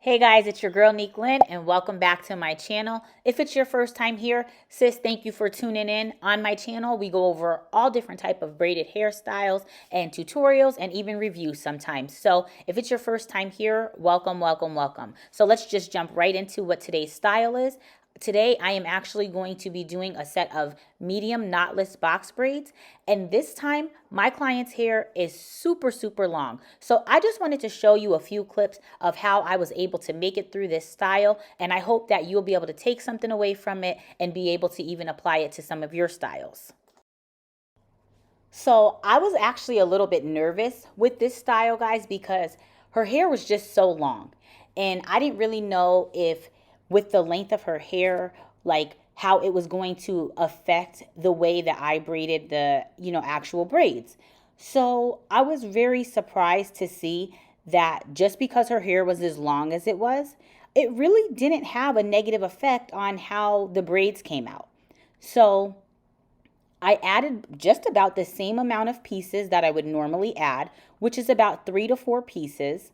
Hey guys, it's your girl Neek Lynn and welcome back to my channel. If it's your first time here, sis, thank you for tuning in. On my channel, we go over all different type of braided hairstyles and tutorials and even reviews sometimes. So if it's your first time here, welcome, welcome, welcome. So let's just jump right into what today's style is. Today, I am actually going to be doing a set of medium knotless box braids. And this time, my client's hair is super, super long. So I just wanted to show you a few clips of how I was able to make it through this style. And I hope that you'll be able to take something away from it and be able to even apply it to some of your styles. So I was actually a little bit nervous with this style, guys, because her hair was just so long. And I didn't really know if with the length of her hair, like how it was going to affect the way that I braided the, actual braids. So I was very surprised to see that just because her hair was as long as it was, it really didn't have a negative effect on how the braids came out. So I added just about the same amount of pieces that I would normally add, which is about 3 to 4 pieces.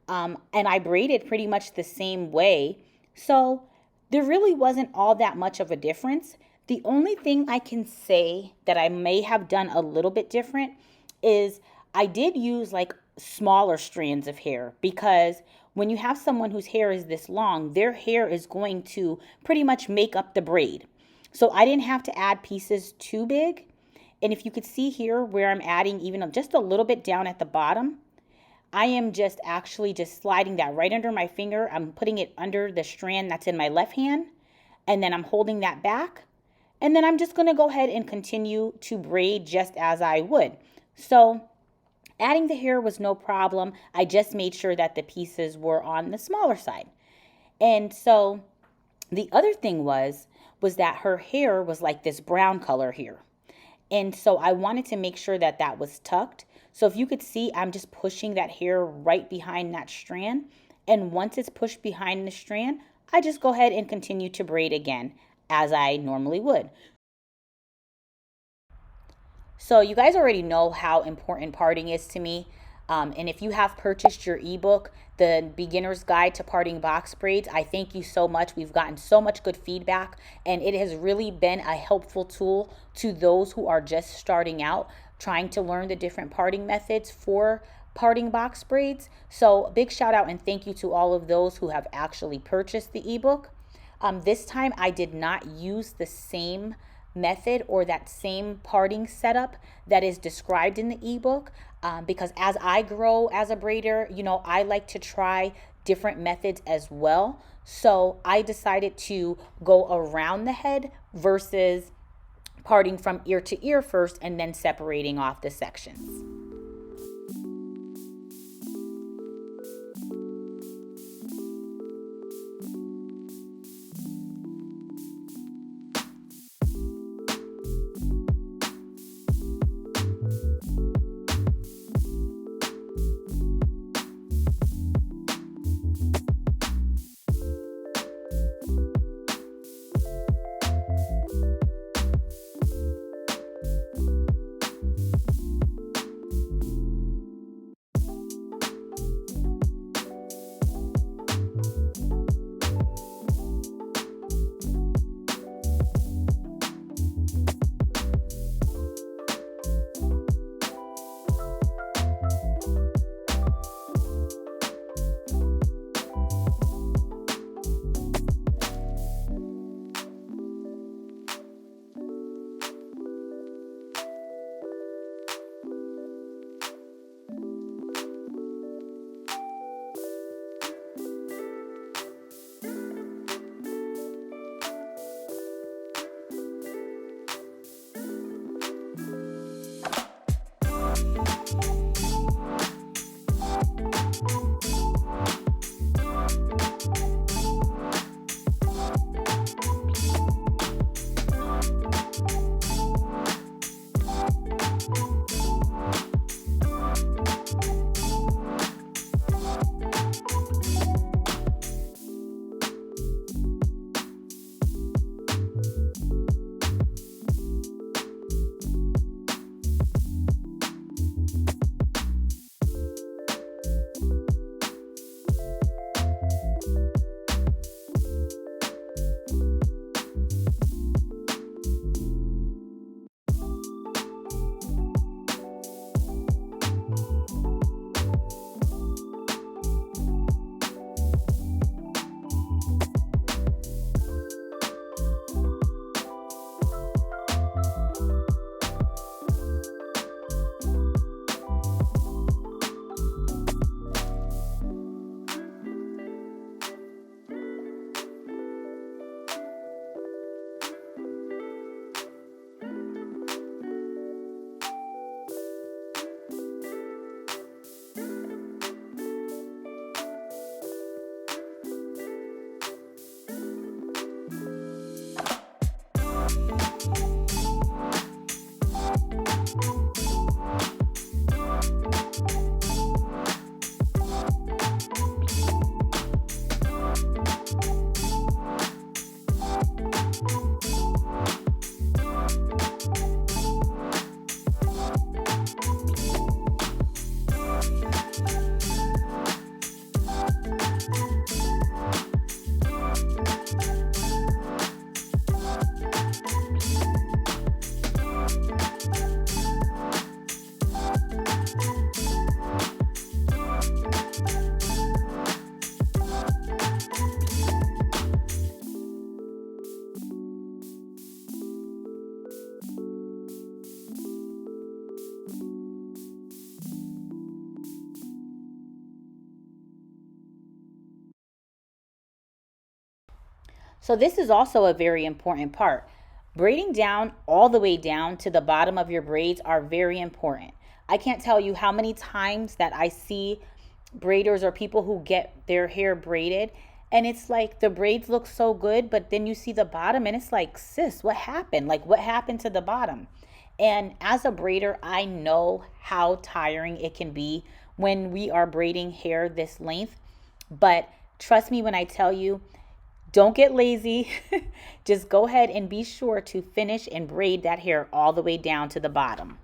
And I braided pretty much the same way. So there really wasn't all that much of a difference. The only thing I can say that I may have done a little bit different is I did use like smaller strands of hair, because when you have someone whose hair is this long, their hair is going to pretty much make up the braid. So I didn't have to add pieces too big. And if you could see here where I'm adding even just a little bit down at the bottom, I am just actually just sliding that right under my finger. I'm putting it under the strand that's in my left hand, and then I'm holding that back. And then I'm just going to go ahead and continue to braid just as I would. So adding the hair was no problem. I just made sure that the pieces were on the smaller side. And so the other thing was that her hair was like this brown color here. And so I wanted to make sure that that was tucked. So if you could see, I'm just pushing that hair right behind that strand. And once it's pushed behind the strand, I just go ahead and continue to braid again as I normally would. So you guys already know how important parting is to me. And if you have purchased your ebook, The Beginner's Guide to Parting Box Braids, I thank you so much. We've gotten so much good feedback, and it has really been a helpful tool to those who are just starting out, trying to learn the different parting methods for parting box braids. So big shout out and thank you to all of those who have actually purchased the ebook. This time I did not use the same method or that same parting setup that is described in the ebook, because as I grow as a braider, I like to try different methods as well. So I decided to go around the head versus parting from ear to ear first and then separating off the sections. So this is also a very important part. Braiding down all the way down to the bottom of your braids are very important. I can't tell you how many times that I see braiders or people who get their hair braided and it's like the braids look so good, but then you see the bottom and it's like, sis, what happened? Like, what happened to the bottom? And as a braider, I know how tiring it can be when we are braiding hair this length. But trust me when I tell you, don't get lazy. Just go ahead and be sure to finish and braid that hair all the way down to the bottom.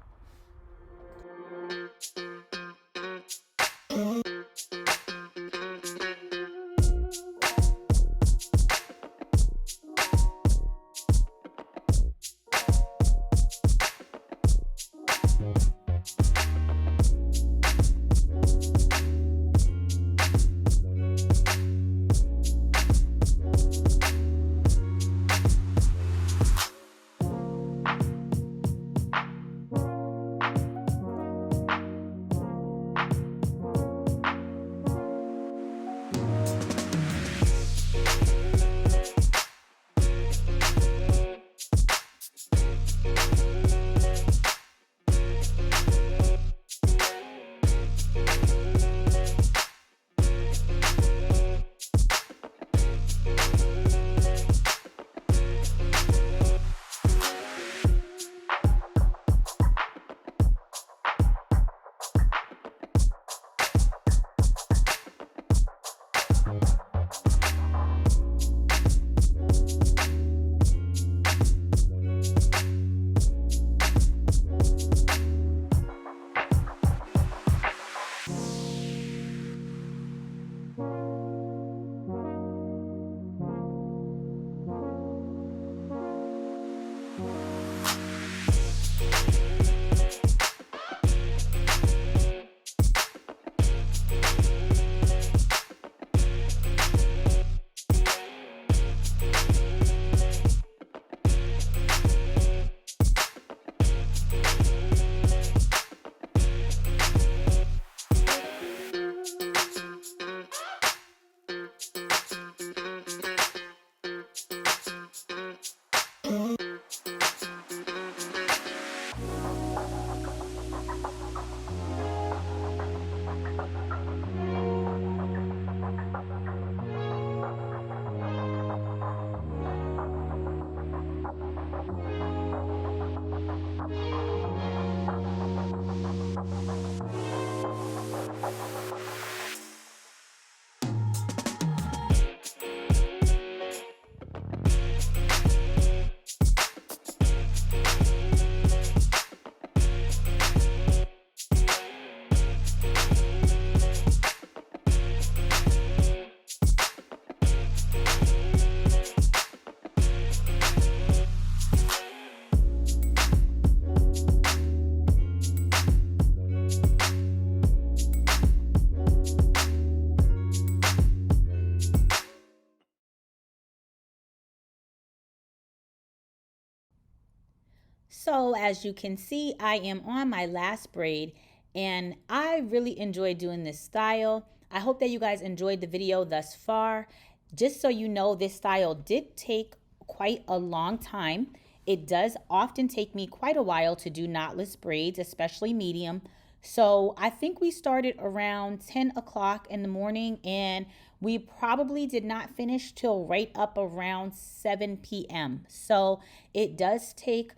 So as you can see, I am on my last braid and I really enjoy doing this style. I hope that you guys enjoyed the video thus far. Just so you know, this style did take quite a long time. It does often take me quite a while to do knotless braids, especially medium. So I think we started around 10 o'clock in the morning and we probably did not finish till right up around 7 p.m. So it does take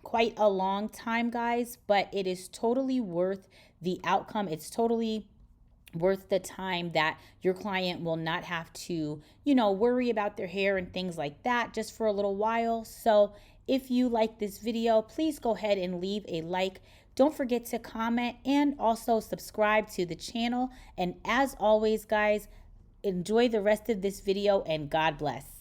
quite a long time, guys, but it is totally worth the outcome. It's totally worth the time that your client will not have to, worry about their hair and things like that just for a little while. So if you like this video, please go ahead and leave a like. Don't forget to comment and also subscribe to the channel. And as always, guys, enjoy the rest of this video and God bless.